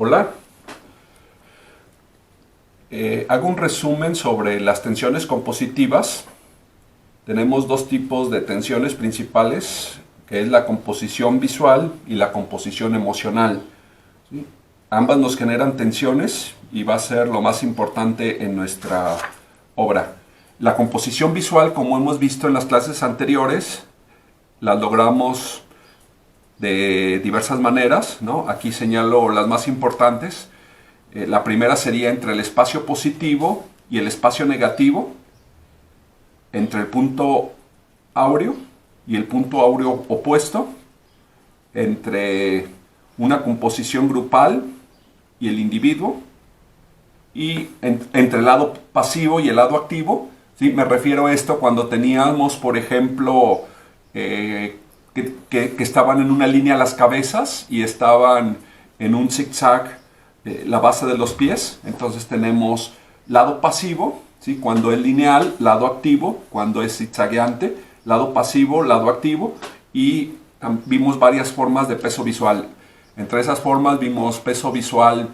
Hola. Hago un resumen sobre las tensiones compositivas. Tenemos dos tipos de tensiones principales, que es la composición visual y la composición emocional. ¿Sí? Ambas nos generan tensiones y va a ser lo más importante en nuestra obra. La composición visual, como hemos visto en las clases anteriores, la logramos de diversas maneras, ¿no? Aquí señalo las más importantes. La primera sería entre el espacio positivo y el espacio negativo, entre el punto áureo y el punto áureo opuesto, entre una composición grupal y el individuo, y entre el lado pasivo y el lado activo. ¿Sí? Me refiero a esto cuando teníamos, por ejemplo, que estaban en una línea las cabezas y estaban en un zigzag la base de los pies. Entonces tenemos lado pasivo, ¿sí? Cuando es lineal, lado activo, cuando es zigzagueante, lado pasivo, lado activo, y vimos varias formas de peso visual. Entre esas formas vimos peso visual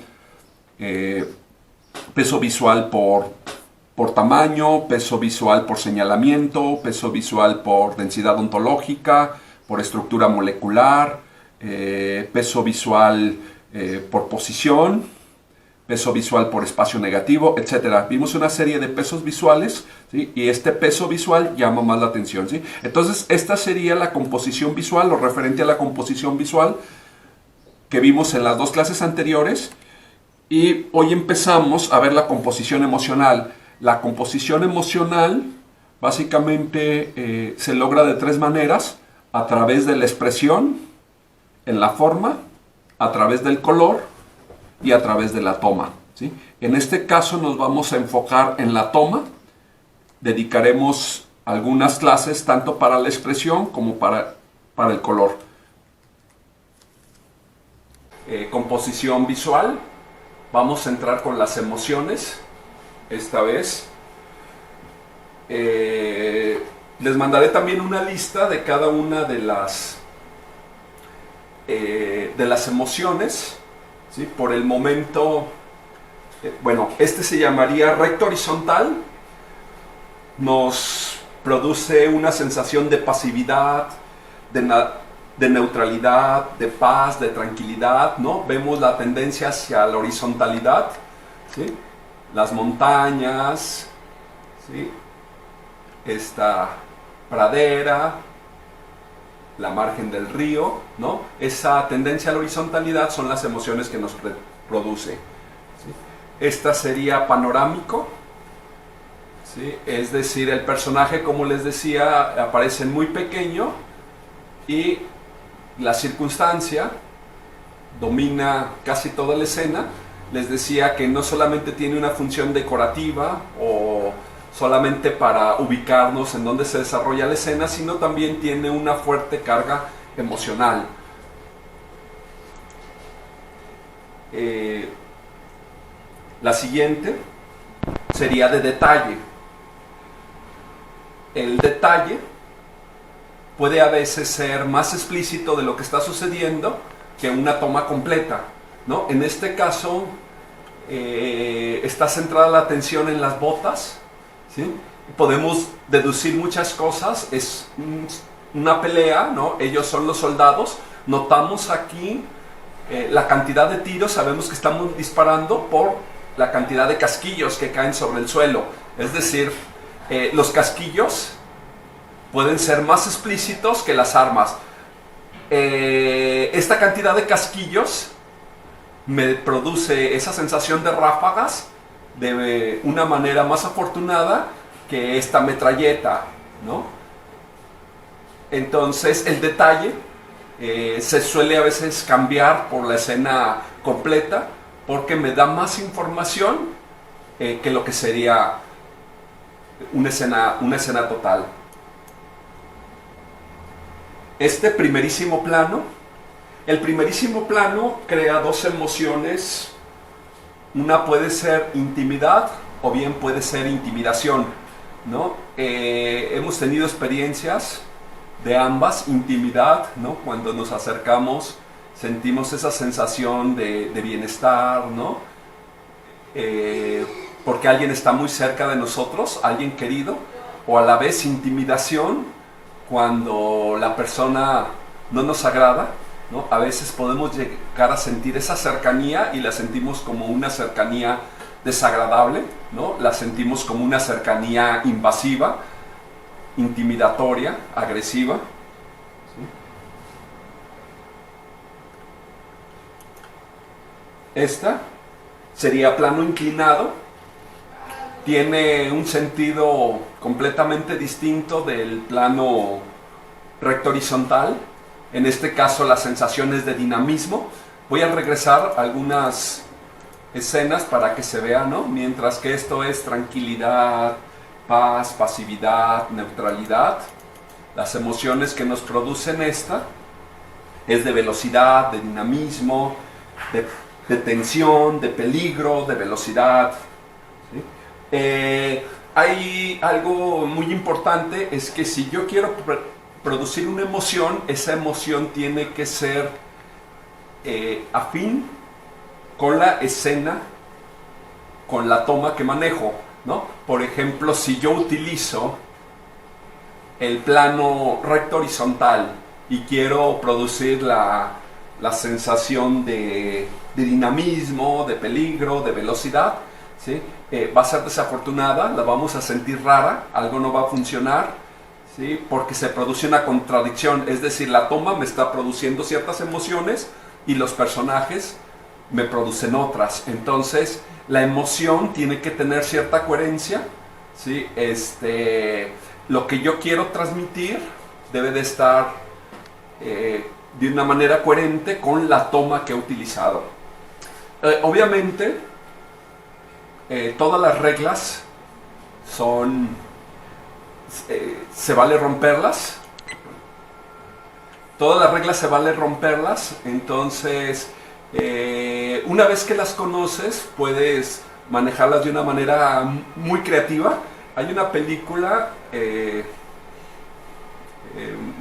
por tamaño, peso visual por señalamiento, peso visual por densidad ontológica, por estructura molecular, peso visual por posición, peso visual por espacio negativo, etc. Vimos una serie de pesos visuales, ¿sí? Y este peso visual llama más la atención, ¿sí? Entonces, esta sería la composición visual, lo referente a la composición visual que vimos en las dos clases anteriores. Y hoy empezamos a ver la composición emocional. La composición emocional básicamente se logra de tres maneras: a través de la expresión, en la forma, a través del color y a través de la toma, ¿sí? En este caso nos vamos a enfocar en la toma. Dedicaremos algunas clases tanto para la expresión como para el color. Composición visual. Vamos a entrar con las emociones esta vez. Les mandaré también una lista de cada una de las emociones, ¿sí? Por el momento, bueno, este se llamaría recto horizontal. Nos produce una sensación de pasividad, de neutralidad, de paz, de tranquilidad, ¿no? Vemos la tendencia hacia la horizontalidad, ¿sí? Las montañas, ¿sí? Esta pradera, la margen del río, ¿no? Esa tendencia a la horizontalidad son las emociones que nos produce, ¿sí? Esta sería panorámico, ¿sí? Es decir, el personaje, como les decía, aparece muy pequeño y la circunstancia domina casi toda la escena. Les decía que no solamente tiene una función decorativa o solamente para ubicarnos en donde se desarrolla la escena, sino también tiene una fuerte carga emocional. La siguiente sería de detalle. El detalle puede a veces ser más explícito de lo que está sucediendo que una toma completa, ¿no? En este caso está centrada la atención en las botas, ¿sí? Podemos deducir muchas cosas. Es una pelea, ¿no? Ellos son los soldados. Notamos aquí la cantidad de tiros. Sabemos que estamos disparando por la cantidad de casquillos que caen sobre el suelo. Es decir, los casquillos pueden ser más explícitos que las armas. Esta cantidad de casquillos me produce esa sensación de ráfagas de una manera más afortunada que esta metralleta, ¿no? Entonces el detalle se suele a veces cambiar por la escena completa porque me da más información que lo que sería una escena total. Este primerísimo plano, el primerísimo plano crea dos emociones. Una puede ser intimidad o bien puede ser intimidación, ¿no? Hemos tenido experiencias de ambas. Intimidad, ¿no? Cuando nos acercamos sentimos esa sensación de bienestar, ¿no? Porque alguien está muy cerca de nosotros, alguien querido, o a la vez intimidación cuando la persona no nos agrada, ¿no? A veces podemos llegar a sentir esa cercanía y la sentimos como una cercanía desagradable, ¿no? La sentimos como una cercanía invasiva, intimidatoria, agresiva. Esta sería plano inclinado, tiene un sentido completamente distinto del plano recto horizontal. En este caso la sensación es de dinamismo. Voy a regresar a algunas escenas para que se vea, ¿no? Mientras que esto es tranquilidad, paz, pasividad, neutralidad. Las emociones que nos producen esta es de velocidad, de dinamismo, de tensión, de peligro, de velocidad. ¿Sí? Hay algo muy importante, es que si yo quiero producir una emoción, esa emoción tiene que ser afín con la escena, con la toma que manejo, ¿no? Por ejemplo, si yo utilizo el plano recto horizontal y quiero producir la sensación de dinamismo, de peligro, de velocidad, ¿sí? Va a ser desafortunada, la vamos a sentir rara, algo no va a funcionar, ¿sí? Porque se produce una contradicción, es decir, la toma me está produciendo ciertas emociones y los personajes me producen otras. Entonces la emoción tiene que tener cierta coherencia, ¿sí? Lo que yo quiero transmitir debe de estar de una manera coherente con la toma que he utilizado. Obviamente todas las reglas son se vale romperlas, todas las reglas se vale romperlas. Entonces una vez que las conoces puedes manejarlas de una manera muy creativa. Hay una película, me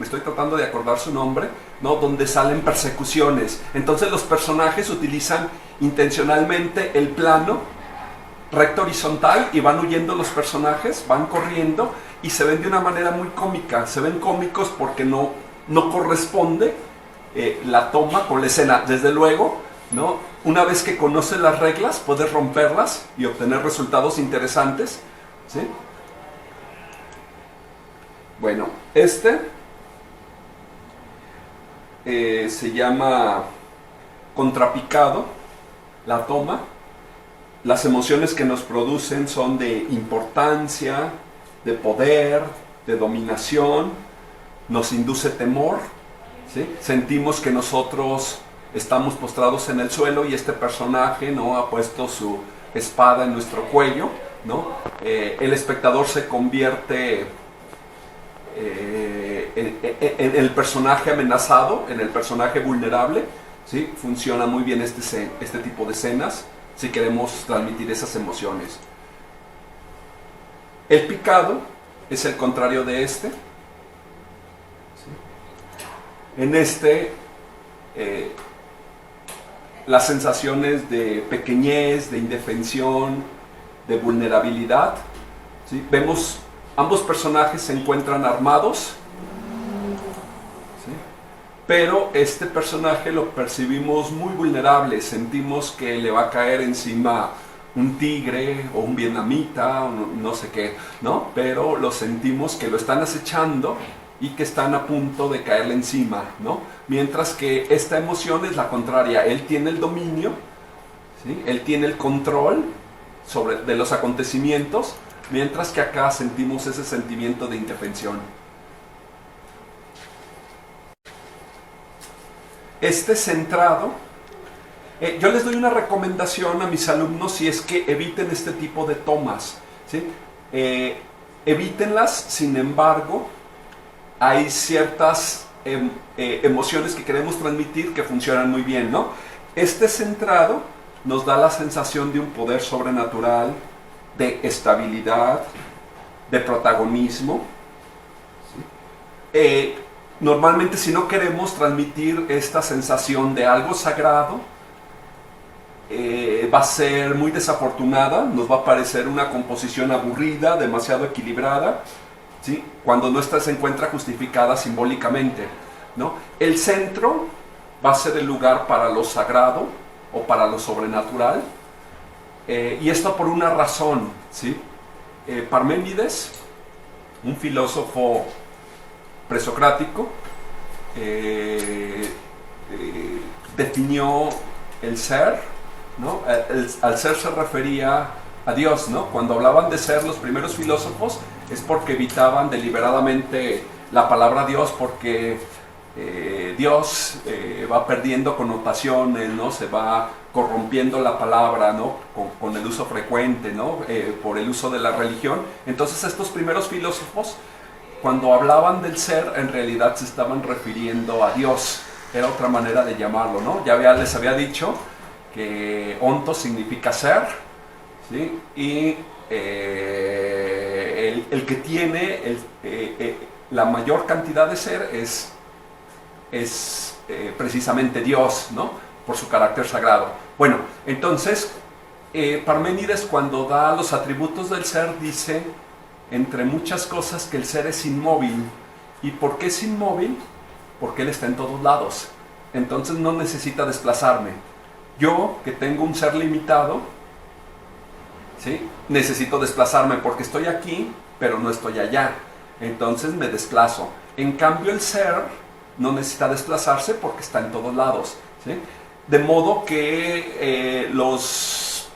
estoy tratando de acordar su nombre, ¿no? Donde salen persecuciones. Entonces los personajes utilizan intencionalmente el plano recto horizontal y van huyendo los personajes, van corriendo y se ven de una manera muy cómica. Se ven cómicos porque no corresponde la toma con la escena. Desde luego, ¿no? Una vez que conoces las reglas, puedes romperlas y obtener resultados interesantes, ¿sí? Bueno, se llama contrapicado, la toma. Las emociones que nos producen son de importancia, de poder, de dominación, nos induce temor, ¿sí? Sentimos que nosotros estamos postrados en el suelo y este personaje, ¿no? Ha puesto su espada en nuestro cuello, ¿no? El espectador se convierte en el personaje amenazado, en el personaje vulnerable, ¿sí? Funciona muy bien este tipo de escenas si queremos transmitir esas emociones. El picado es el contrario de ¿sí? En las sensaciones de pequeñez, de indefensión, de vulnerabilidad, ¿sí? Vemos ambos personajes se encuentran armados, ¿sí? Pero este personaje lo percibimos muy vulnerable, sentimos que le va a caer encima un tigre o un vietnamita o no sé qué, ¿no? Pero lo sentimos que lo están acechando y que están a punto de caerle encima, ¿no? Mientras que esta emoción es la contraria, él tiene el dominio, ¿sí? Él tiene el control de los acontecimientos, mientras que acá sentimos ese sentimiento de indefensión. Centrado, yo les doy una recomendación a mis alumnos si es que eviten este tipo de tomas, ¿sí? Evítenlas, sin embargo, hay ciertas emociones que queremos transmitir que funcionan muy bien, ¿no? Centrado nos da la sensación de un poder sobrenatural, de estabilidad, de protagonismo, ¿sí? normalmente si no queremos transmitir esta sensación de algo sagrado, va a ser muy desafortunada, nos va a parecer una composición aburrida, demasiado equilibrada, ¿sí? Cuando no se encuentra justificada simbólicamente, ¿no? El centro va a ser el lugar para lo sagrado o para lo sobrenatural, y esto por una razón, ¿sí? Parménides, un filósofo presocrático, definió el ser, ¿no? Al ser se refería a Dios, ¿no? Cuando hablaban de ser los primeros filósofos es porque evitaban deliberadamente la palabra Dios, porque Dios va perdiendo connotaciones, ¿no? Se va corrompiendo la palabra, ¿no? Con el uso frecuente, ¿no? Por el uso de la religión. Entonces estos primeros filósofos, cuando hablaban del ser, en realidad se estaban refiriendo a Dios. Era otra manera de llamarlo, ¿no? Ya les había dicho que ontos significa ser, ¿sí? Y el que tiene la mayor cantidad de ser es precisamente Dios, ¿no? Por su carácter sagrado. Bueno, entonces, Parménides, cuando da los atributos del ser, dice, entre muchas cosas, que el ser es inmóvil. ¿Y por qué es inmóvil? Porque él está en todos lados. Entonces no necesita desplazarme. Yo, que tengo un ser limitado, ¿sí? Necesito desplazarme porque estoy aquí, pero no estoy allá. Entonces me desplazo. En cambio, el ser no necesita desplazarse porque está en todos lados, ¿sí? De modo que los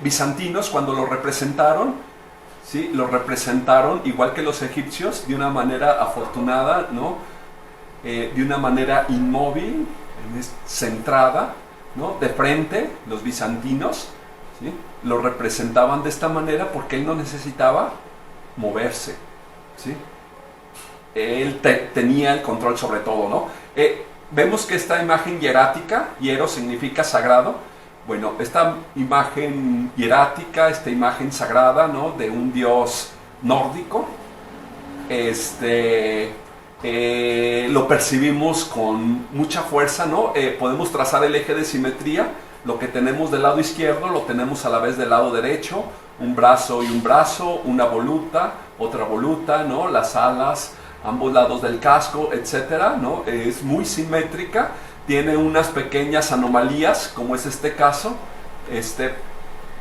bizantinos, cuando lo representaron, ¿sí? Lo representaron igual que los egipcios, de una manera afortunada, ¿no? De una manera inmóvil, centrada, ¿no? De frente. Los bizantinos, ¿sí? Lo representaban de esta manera porque él no necesitaba moverse, ¿sí? Él tenía el control sobre todo, ¿no? Vemos que esta imagen hierática, hiero significa sagrado. Bueno, esta imagen hierática, esta imagen sagrada, ¿no? De un dios nórdico, lo percibimos con mucha fuerza, ¿no? Podemos trazar el eje de simetría. Lo que tenemos del lado izquierdo lo tenemos a la vez del lado derecho, un brazo y un brazo, una voluta, otra voluta, ¿no? Las alas, ambos lados del casco, etcétera, ¿no? Es muy simétrica, tiene unas pequeñas anomalías, como es este caso, este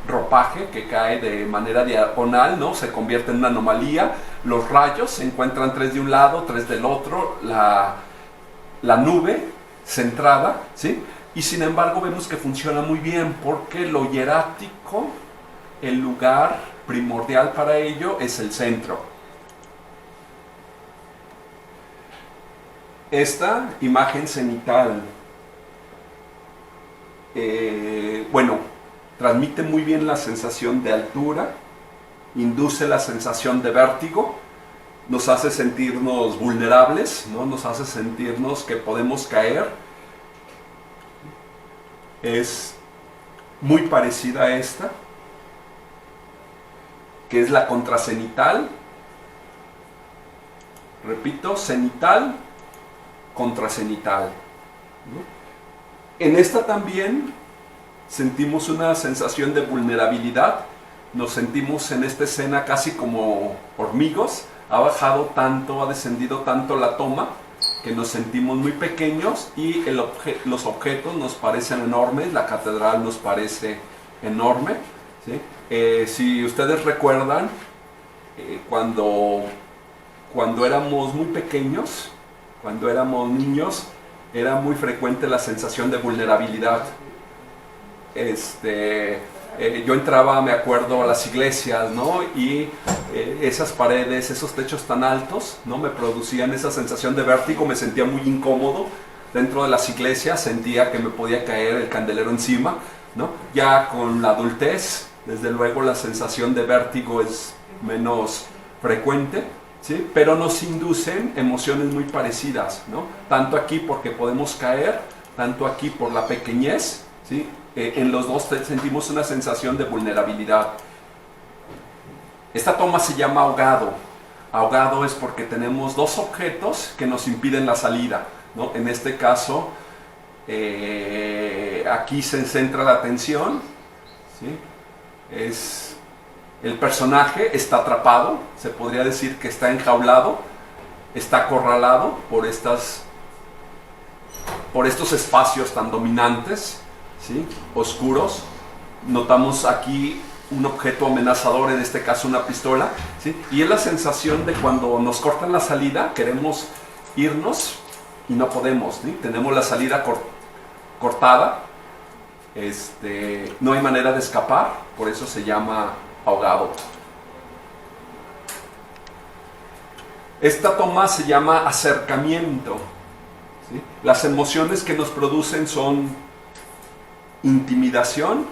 ropaje que cae de manera diagonal, ¿no? Se convierte en una anomalía. Los rayos se encuentran 3 de un lado, 3 del otro, la nube centrada, ¿sí? Y sin embargo vemos que funciona muy bien porque lo hierático, el lugar primordial para ello es el centro. Esta imagen cenital, bueno, transmite muy bien la sensación de altura, induce la sensación de vértigo, nos hace sentirnos vulnerables, ¿no? Nos hace sentirnos que podemos caer. Es muy parecida a esta, que es la contracenital. Repito, cenital, contracenital, ¿no? En esta también sentimos una sensación de vulnerabilidad. Nos sentimos en esta escena casi como hormigos. Ha bajado tanto, ha descendido tanto la toma, que nos sentimos muy pequeños y los objetos nos parecen enormes. La catedral nos parece enorme, ¿sí? Si ustedes recuerdan, cuando éramos muy pequeños, cuando éramos niños, era muy frecuente la sensación de vulnerabilidad. Yo entraba, me acuerdo, a las iglesias, ¿no? Y esas paredes, esos techos tan altos, ¿no? Me producían esa sensación de vértigo, me sentía muy incómodo. Dentro de las iglesias sentía que me podía caer el candelero encima, ¿no? Ya con la adultez, desde luego la sensación de vértigo es menos frecuente, ¿sí? Pero nos inducen emociones muy parecidas, ¿no? Tanto aquí porque podemos caer, tanto aquí por la pequeñez, ¿sí? En los dos sentimos una sensación de vulnerabilidad. Esta toma se llama ahogado. ahogado es porque tenemos dos objetos que nos impiden la salida, ¿no? En este caso, aquí se centra la atención, ¿sí? El personaje está atrapado, se podría decir que está enjaulado, está acorralado por estos espacios tan dominantes, ¿sí? Oscuros. Notamos aquí un objeto amenazador, en este caso una pistola, ¿sí? Y es la sensación de cuando nos cortan la salida, queremos irnos y no podemos, ¿sí? Tenemos la salida cortada, no hay manera de escapar, por eso se llama ahogado. Esta toma se llama acercamiento, ¿sí? Las emociones que nos producen son intimidación,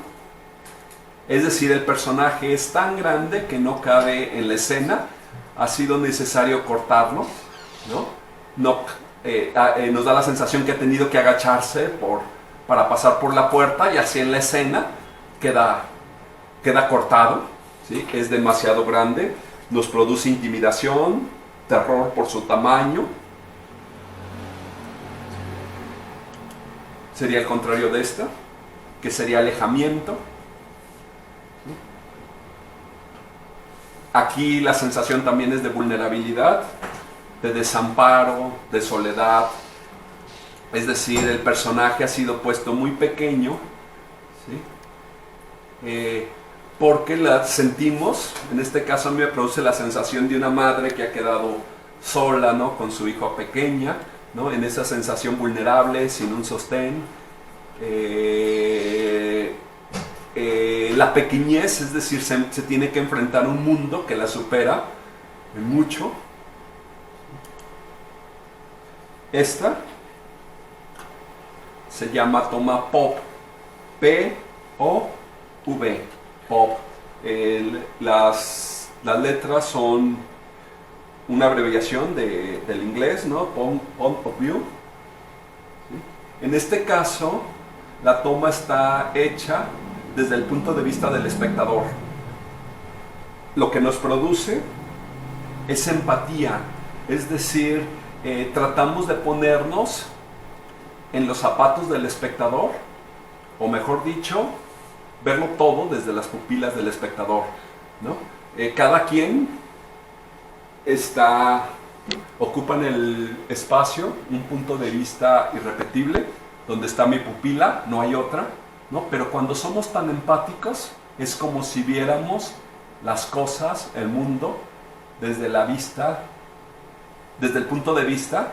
es decir, el personaje es tan grande que no cabe en la escena, ha sido necesario cortarlo, ¿no? Nos da la sensación que ha tenido que agacharse para pasar por la puerta, y así en la escena queda cortado, ¿sí? Es demasiado grande, nos produce intimidación, terror por su tamaño. Sería el contrario de esta, que sería alejamiento. Aquí la sensación también es de vulnerabilidad, de desamparo, de soledad. Es decir, el personaje ha sido puesto muy pequeño, ¿sí? Porque la sentimos, en este caso a mí me produce la sensación de una madre que ha quedado sola, ¿no? Con su hijo pequeña, ¿no? En esa sensación vulnerable, sin un sostén. La pequeñez, es decir, se tiene que enfrentar a un mundo que la supera en mucho. Esta se llama toma pop, P-O-V, pop. Las letras son una abreviación del inglés, ¿no? Point of view. ¿Sí? En este caso, la toma está hecha desde el punto de vista del espectador. Lo que nos produce es empatía, es decir, tratamos de ponernos en los zapatos del espectador, o mejor dicho, verlo todo desde las pupilas del espectador, ¿no? Cada quien ocupa en el espacio un punto de vista irrepetible, donde está mi pupila, no hay otra, ¿no? Pero cuando somos tan empáticos, es como si viéramos las cosas, el mundo, desde la vista, desde el punto de vista,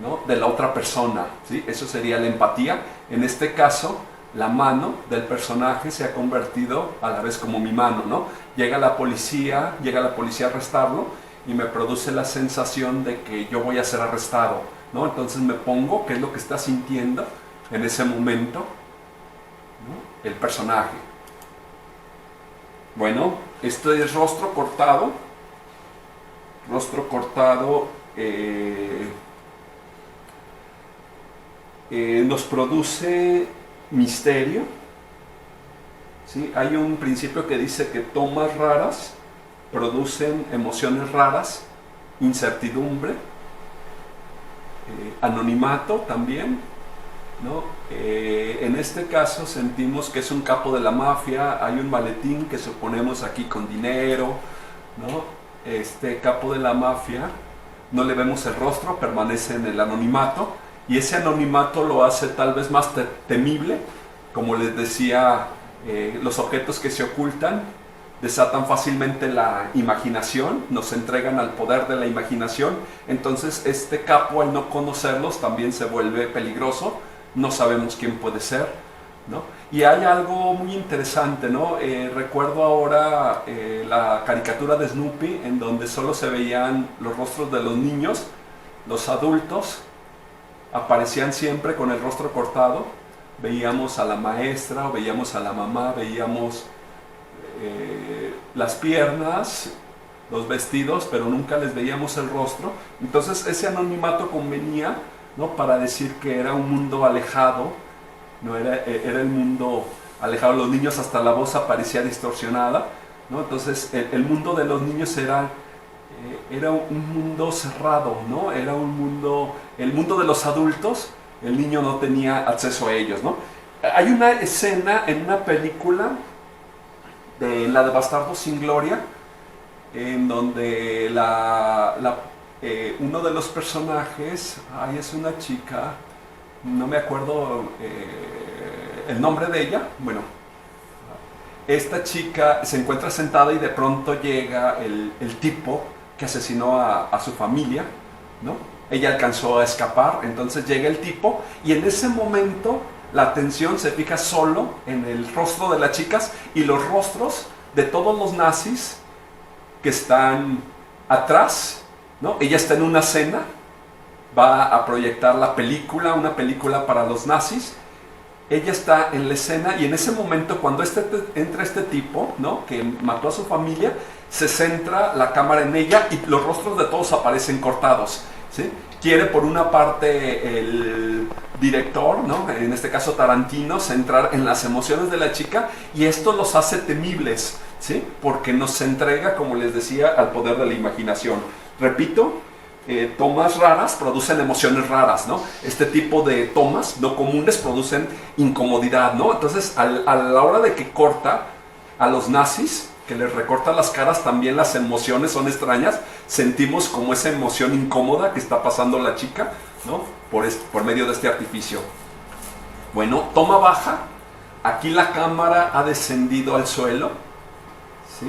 ¿no? De la otra persona, ¿sí? Eso sería la empatía. En este caso, la mano del personaje se ha convertido a la vez como mi mano, ¿no? Llega la policía a arrestarlo, y me produce la sensación de que yo voy a ser arrestado, ¿no? Entonces me pongo qué es lo que está sintiendo en ese momento, ¿no? El personaje. Bueno, esto es rostro cortado. Rostro cortado nos produce misterio, ¿sí? Hay un principio que dice que tomas raras producen emociones raras, incertidumbre, anonimato también, ¿no? En este caso sentimos que es un capo de la mafia, hay un maletín que suponemos aquí con dinero, ¿no? Este capo de la mafia, no le vemos el rostro, permanece en el anonimato, y ese anonimato lo hace tal vez más temible. Como les decía, los objetos que se ocultan desatan fácilmente la imaginación, nos entregan al poder de la imaginación. Entonces este capo, al no conocerlos, también se vuelve peligroso, no sabemos quién puede ser, ¿no? Y hay algo muy interesante, ¿no? Recuerdo ahora la caricatura de Snoopy, en donde solo se veían los rostros de los niños. Los adultos aparecían siempre con el rostro cortado. Veíamos a la maestra, o veíamos a la mamá, veíamos las piernas, los vestidos, pero nunca les veíamos el rostro. Entonces ese anonimato convenía, ¿no? Para decir que era un mundo alejado, ¿no? Era el mundo alejado. Los niños, hasta la voz aparecía distorsionada, ¿no? Entonces el mundo de los niños era era un mundo cerrado, ¿no? Era un mundo, el mundo de los adultos, el niño no tenía acceso a ellos, ¿no? Hay una escena en una película, la de Bastardos sin Gloria, en donde uno de los personajes, es una chica, no me acuerdo el nombre de ella, bueno, esta chica se encuentra sentada y de pronto llega el tipo que asesinó a su familia, ¿no? Ella alcanzó a escapar, entonces llega el tipo y en ese momento la atención se fija solo en el rostro de las chicas y los rostros de todos los nazis que están atrás, ¿no? Ella está en una cena, va a proyectar la película, una película para los nazis. Ella está en la escena y en ese momento cuando entra este tipo, ¿no? Que mató a su familia, se centra la cámara en ella y los rostros de todos aparecen cortados, ¿sí? Quiere por una parte el director, ¿no? En este caso Tarantino, centrar en las emociones de la chica y esto los hace temibles, ¿sí? Porque nos entrega, como les decía, al poder de la imaginación. Repito, tomas raras producen emociones raras, ¿no? Este tipo de tomas no comunes producen incomodidad, ¿no? Entonces, a la hora de que corta a los nazis, que les recorta las caras, también las emociones son extrañas. Sentimos como esa emoción incómoda que está pasando la chica, ¿no? Por medio de este artificio. Bueno, toma baja. Aquí la cámara ha descendido al suelo, ¿sí?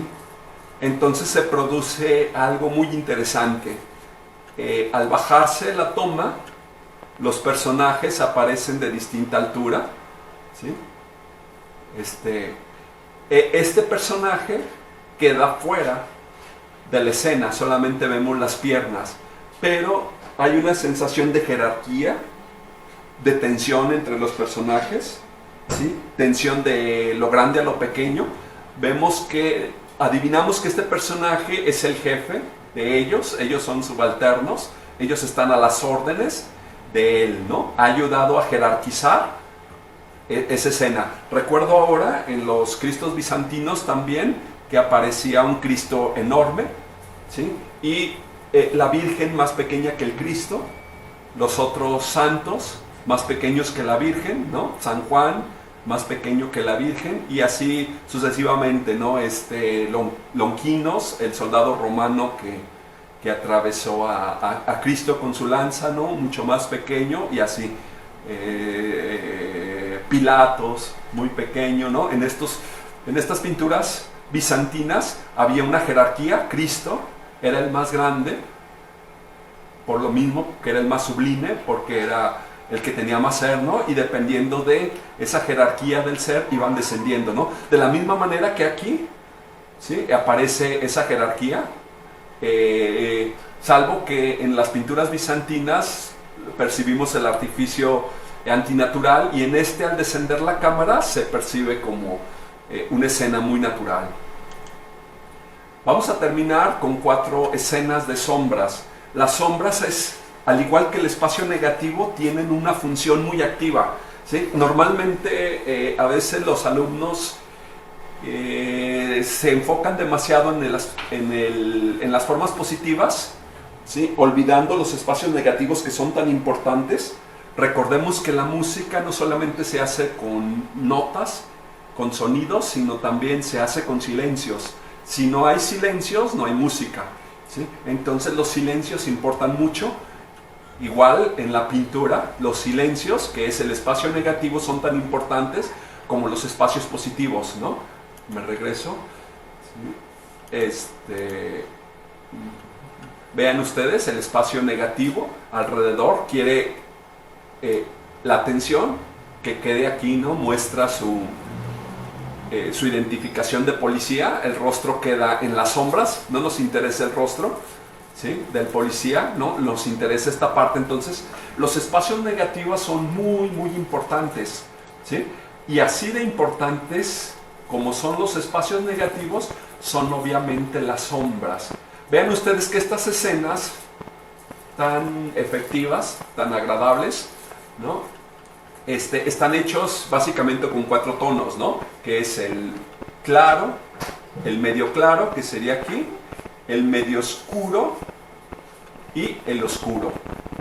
Entonces se produce algo muy interesante. Al bajarse la toma, los personajes aparecen de distinta altura, ¿sí? Este personaje queda fuera de la escena, solamente vemos las piernas, pero hay una sensación de jerarquía, de tensión entre los personajes, ¿sí? Tensión de lo grande a lo pequeño. Adivinamos que este personaje es el jefe de ellos son subalternos, ellos están a las órdenes de él, ¿no? Ha ayudado a jerarquizar esa escena. Recuerdo ahora en los Cristos bizantinos también que aparecía un Cristo enorme, ¿sí? Y la Virgen más pequeña que el Cristo, los otros santos más pequeños que la Virgen, ¿no? San Juan más pequeño que la Virgen y así sucesivamente, ¿no? Longinos, el soldado romano que atravesó a Cristo con su lanza, ¿no? Mucho más pequeño y así. Pilatos, muy pequeño, ¿no? En estas pinturas bizantinas había una jerarquía. Cristo era el más grande, por lo mismo que era el más sublime, porque era el que tenía más ser, ¿no? Y dependiendo de esa jerarquía del ser iban descendiendo, ¿no? De la misma manera que aquí, ¿sí? Aparece esa jerarquía, salvo que en las pinturas bizantinas percibimos el artificio antinatural y en al descender la cámara se percibe como una escena muy natural. Vamos a terminar con 4 escenas de sombras. Las sombras al igual que el espacio negativo, tienen una función muy activa, ¿sí? Normalmente a veces los alumnos se enfocan demasiado en las formas positivas, ¿sí? Olvidando los espacios negativos que son tan importantes. Recordemos que la música no solamente se hace con notas, con sonidos, sino también se hace con silencios. Si no hay silencios, no hay música, ¿sí? Entonces los silencios importan mucho. Igual en la pintura, los silencios, que es el espacio negativo, son tan importantes como los espacios positivos, ¿no? Me regreso. ¿Sí? Vean ustedes, el espacio negativo alrededor quiere la atención que quede aquí, ¿no? Muestra su identificación de policía. El rostro queda en las sombras, no nos interesa el rostro, ¿sí? Del policía, ¿no? Nos interesa esta parte. Entonces los espacios negativos son muy muy importantes, ¿sí? Y así de importantes como son los espacios negativos, son obviamente las sombras. Vean ustedes que estas escenas tan efectivas, tan agradables, ¿no? Están hechos básicamente con 4 tonos, ¿no? Que es el claro, el medio claro, que sería aquí, el medio oscuro y el oscuro.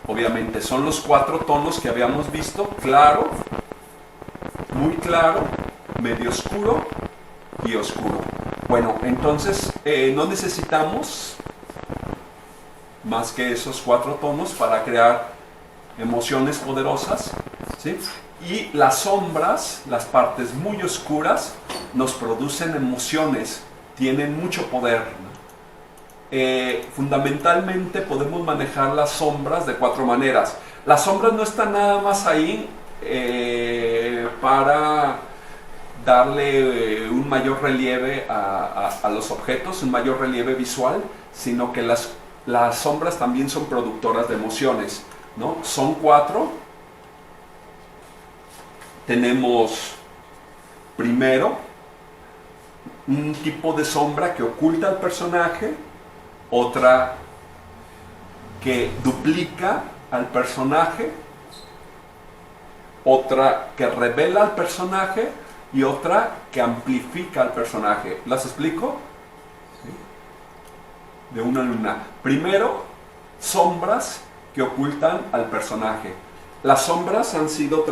Obviamente son los 4 tonos que habíamos visto: claro, muy claro, medio oscuro y oscuro. Bueno, entonces no necesitamos más que esos 4 tonos para crear emociones poderosas, ¿sí? Y las sombras, las partes muy oscuras, nos producen emociones, tienen mucho poder. Fundamentalmente podemos manejar las sombras de 4 maneras. Las sombras no están nada más ahí para darle un mayor relieve a los objetos, un mayor relieve visual, sino que las sombras también son productoras de emociones, ¿no? Son 4. Tenemos primero un tipo de sombra que oculta al personaje, otra que duplica al personaje, otra que revela al personaje y otra que amplifica al personaje. ¿Las explico? ¿Sí? De una en una. Primero, sombras que ocultan al personaje. Las sombras han sido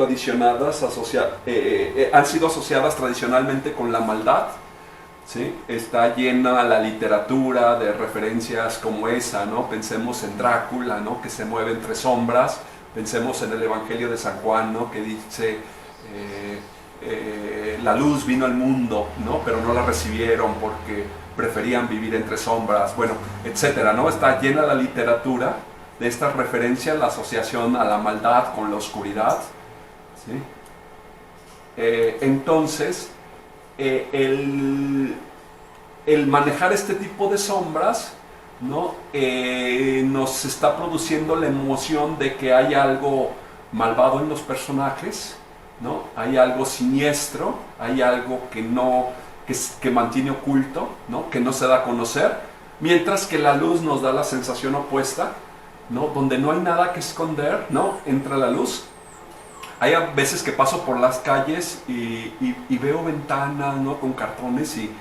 asociadas tradicionalmente con la maldad, ¿sí? Está llena la literatura de referencias como esa, ¿no? Pensemos en Drácula, ¿no? Que se mueve entre sombras. Pensemos en el Evangelio de San Juan, ¿no? Que dice la luz vino al mundo, ¿no? Pero no la recibieron porque preferían vivir entre sombras, bueno, etcétera, ¿no? Está llena la literatura de estas referencias, la asociación a la maldad con la oscuridad, ¿sí? Entonces, el manejar este tipo de sombras, ¿no? Nos está produciendo la emoción de que hay algo malvado en los personajes, ¿no? Hay algo siniestro, hay algo que mantiene oculto, ¿no? Que no se da a conocer, mientras que la luz nos da la sensación opuesta, ¿no? Donde no hay nada que esconder, ¿no? Entra la luz. Hay veces que paso por las calles y veo ventanas, ¿no? Con cartones y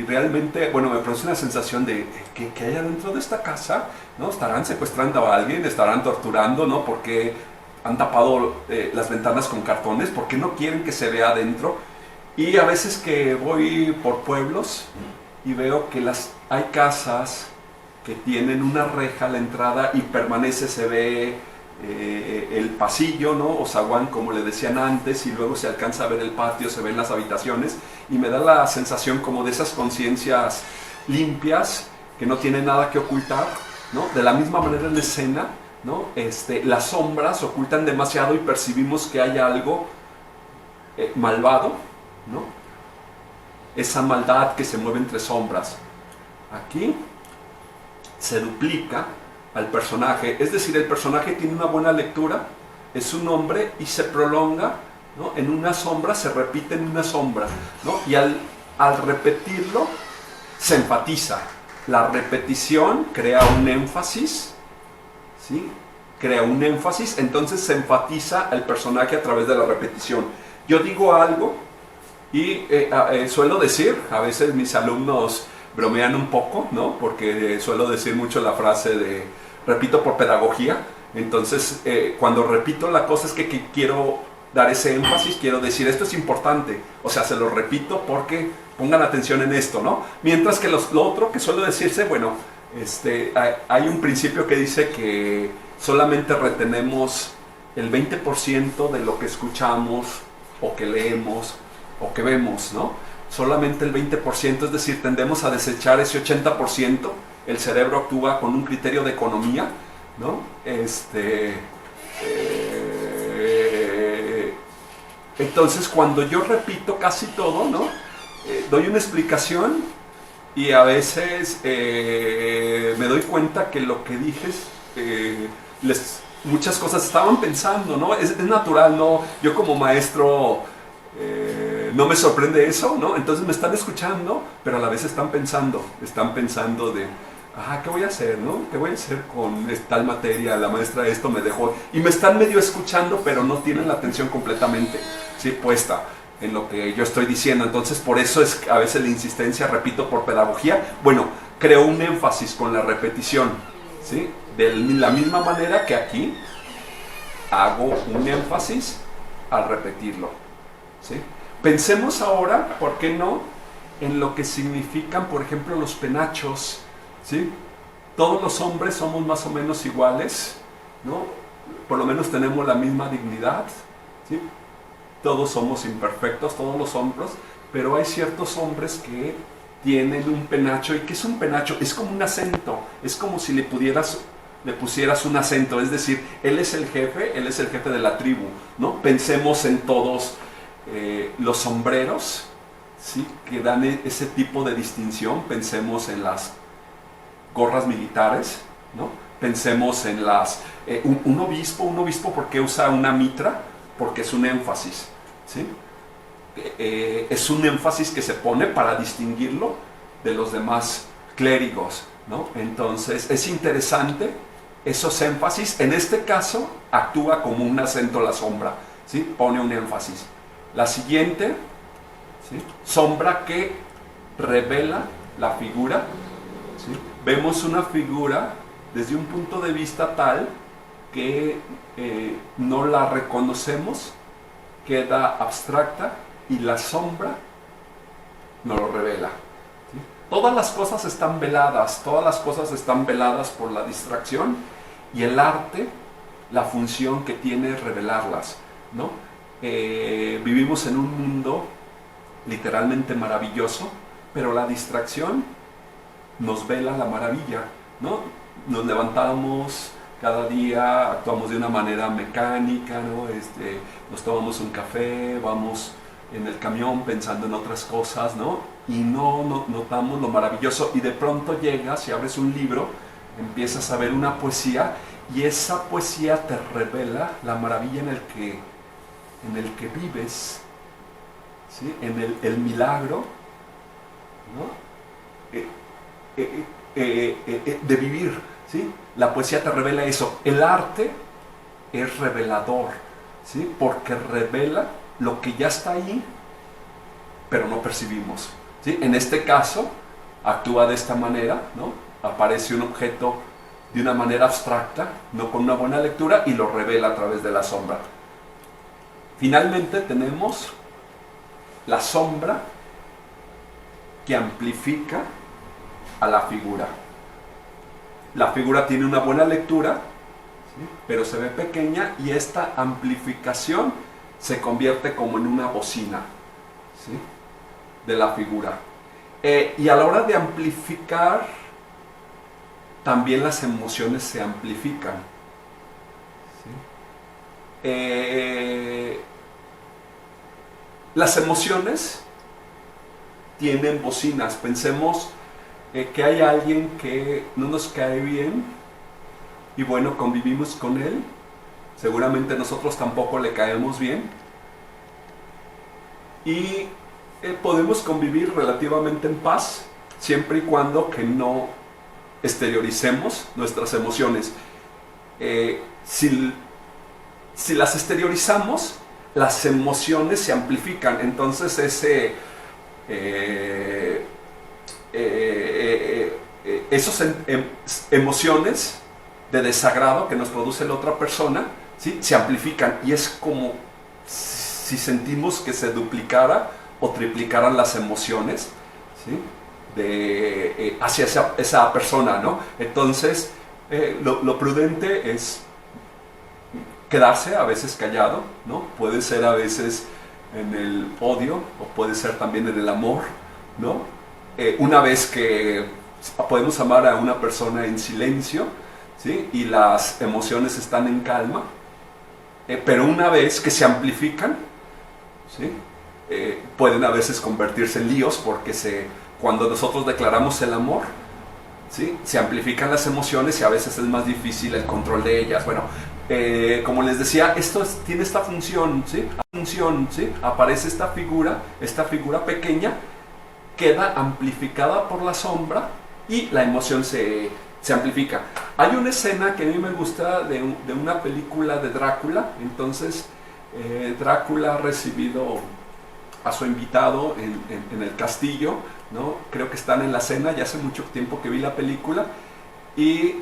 realmente, bueno, me produce una sensación de que hay adentro de esta casa, ¿no? Estarán secuestrando a alguien, estarán torturando, ¿no? Porque han tapado las ventanas con cartones, porque no quieren que se vea adentro. Y a veces que voy por pueblos y veo que hay casas que tienen una reja a la entrada y permanece, se ve el pasillo, ¿no? O zaguán, como le decían antes, y luego se alcanza a ver el patio, se ven las habitaciones, y me da la sensación como de esas conciencias limpias que no tienen nada que ocultar, ¿no? De la misma manera en la escena, ¿no? Las sombras ocultan demasiado y percibimos que hay algo malvado, ¿no? Esa maldad que se mueve entre sombras. Aquí se duplica al personaje, es decir, el personaje tiene una buena lectura, es un hombre y se prolonga, ¿no? En una sombra, se repite en una sombra, ¿no? Y al repetirlo se enfatiza. La repetición crea un énfasis, ¿sí? Crea un énfasis, entonces se enfatiza al personaje a través de la repetición. Yo digo algo y suelo decir, a veces mis alumnos bromean un poco, ¿no? Porque suelo decir mucho la frase de repito por pedagogía. Entonces, cuando repito la cosa es que quiero dar ese énfasis, quiero decir esto es importante, o sea, se lo repito porque pongan atención en esto, ¿no? Mientras que lo otro que suelo decirse, bueno, hay un principio que dice que solamente retenemos el 20% de lo que escuchamos o que leemos o que vemos, ¿no? Solamente el 20%, es decir, tendemos a desechar ese 80%. El cerebro actúa con un criterio de economía, ¿no? Entonces, cuando yo repito casi todo, ¿no? Doy una explicación y a veces me doy cuenta que lo que dije muchas cosas estaban pensando, ¿no? Es natural, ¿no? Yo como maestro no me sorprende eso, ¿no? Entonces me están escuchando, pero a la vez están pensando de, ¿qué voy a hacer, no? ¿Qué voy a hacer con tal materia? La maestra esto me dejó, y me están medio escuchando, pero no tienen la atención completamente, ¿sí? Puesta en lo que yo estoy diciendo. Entonces por eso es a veces la insistencia, repito, por pedagogía. Bueno, creo un énfasis con la repetición, ¿sí? De la misma manera que aquí hago un énfasis al repetirlo, ¿sí? Pensemos ahora, ¿por qué no?, en lo que significan, por ejemplo, los penachos, ¿sí? Todos los hombres somos más o menos iguales, ¿no? Por lo menos tenemos la misma dignidad, ¿sí? Todos somos imperfectos, todos los hombres, pero hay ciertos hombres que tienen un penacho. ¿Y qué es un penacho? Es como un acento, es como si le pusieras un acento, es decir, él es el jefe de la tribu, ¿no? Pensemos en todos los sombreros, ¿sí?, que dan ese tipo de distinción. Pensemos en las gorras militares, ¿no? Pensemos en un obispo, ¿por qué usa una mitra? Porque es un énfasis, ¿sí? Es un énfasis que se pone para distinguirlo de los demás clérigos, ¿no? Entonces es interesante esos énfasis. En este caso actúa como un acento la sombra, ¿sí? Pone un énfasis. La siguiente, ¿sí?, sombra que revela la figura, ¿sí? Vemos una figura desde un punto de vista tal que no la reconocemos, queda abstracta y la sombra nos lo revela, ¿sí? Todas las cosas están veladas por la distracción, y el arte, la función que tiene es revelarlas, ¿no? Vivimos en un mundo literalmente maravilloso, pero la distracción nos vela la maravilla, ¿no? Nos levantamos cada día, actuamos de una manera mecánica, ¿no? Nos tomamos un café, vamos en el camión pensando en otras cosas, ¿no? Y no notamos lo maravilloso, y de pronto llegas y abres un libro, empiezas a ver una poesía, y esa poesía te revela la maravilla en el que vives, ¿sí? En el milagro, ¿no?, de vivir, ¿sí? La poesía te revela eso. El arte es revelador, ¿sí?, porque revela lo que ya está ahí, pero no percibimos, ¿sí? En este caso actúa de esta manera, ¿no? Aparece un objeto de una manera abstracta, no con una buena lectura, y lo revela a través de la sombra. Finalmente tenemos la sombra que amplifica a la figura. La figura tiene una buena lectura, ¿sí?, pero se ve pequeña, y esta amplificación se convierte como en una bocina, ¿sí?, de la figura. Y a la hora de amplificar, también las emociones se amplifican, ¿sí? Las emociones tienen bocinas. Pensemos que hay alguien que no nos cae bien, y bueno, convivimos con él, seguramente nosotros tampoco le caemos bien, y podemos convivir relativamente en paz, siempre y cuando que no exterioricemos nuestras emociones. Si las exteriorizamos, las emociones se amplifican. Entonces esas emociones de desagrado que nos produce la otra persona, ¿sí?, se amplifican, y es como si sentimos que se duplicara o triplicaran las emociones, ¿sí?, hacia esa persona, ¿no? Entonces lo prudente es quedarse a veces callado, ¿no? Puede ser a veces en el odio, o puede ser también en el amor, ¿no? Una vez que podemos amar a una persona en silencio, ¿sí?, y las emociones están en calma, pero una vez que se amplifican, ¿sí?, pueden a veces convertirse en líos, porque cuando nosotros declaramos el amor, ¿sí?, se amplifican las emociones, y a veces es más difícil el control de ellas. Bueno, como les decía, tiene esta función, ¿sí? ¿Sí? Aparece esta figura pequeña, queda amplificada por la sombra, y la emoción se amplifica. Hay una escena que a mí me gusta de una película de Drácula. Entonces Drácula ha recibido a su invitado en el castillo, ¿no? Creo que están en la cena, ya hace mucho tiempo que vi la película, y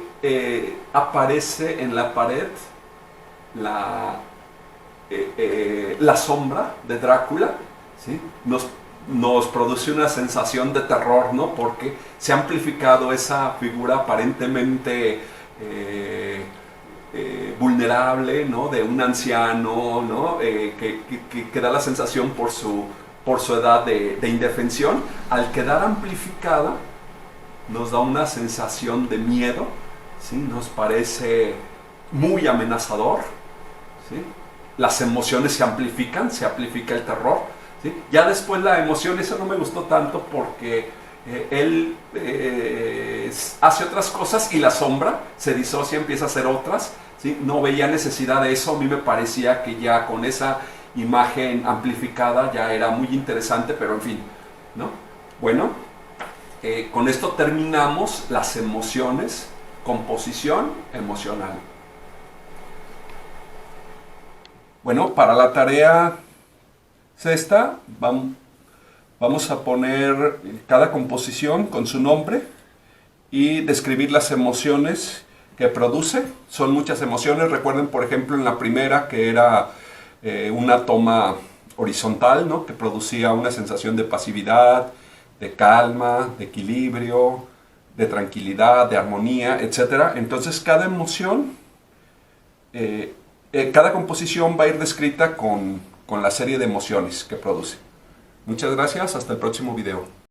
aparece en la pared la, la sombra de Drácula, ¿sí? Nos produce una sensación de terror, ¿no? Porque se ha amplificado esa figura aparentemente vulnerable, ¿no? De un anciano, ¿no? Que da la sensación por su edad de indefensión. Al quedar amplificada, nos da una sensación de miedo, ¿sí? Nos parece muy amenazador, ¿sí? Las emociones se amplifican, se amplifica el terror, ¿sí? Ya después la emoción, eso no me gustó tanto porque él hace otras cosas y la sombra se disocia, empieza a hacer otras, ¿sí? No veía necesidad de eso, a mí me parecía que ya con esa imagen amplificada ya era muy interesante, pero en fin, ¿no? Bueno, con esto terminamos las emociones, composición emocional. Bueno, para la tarea sexta vamos a poner cada composición con su nombre y describir las emociones que produce. Son muchas emociones. Recuerden, por ejemplo, en la primera que era una toma horizontal, ¿no? Que producía una sensación de pasividad, de calma, de equilibrio, de tranquilidad, de armonía, etc. Entonces cada emoción, cada composición va a ir descrita con la serie de emociones que produce. Muchas gracias, hasta el próximo video.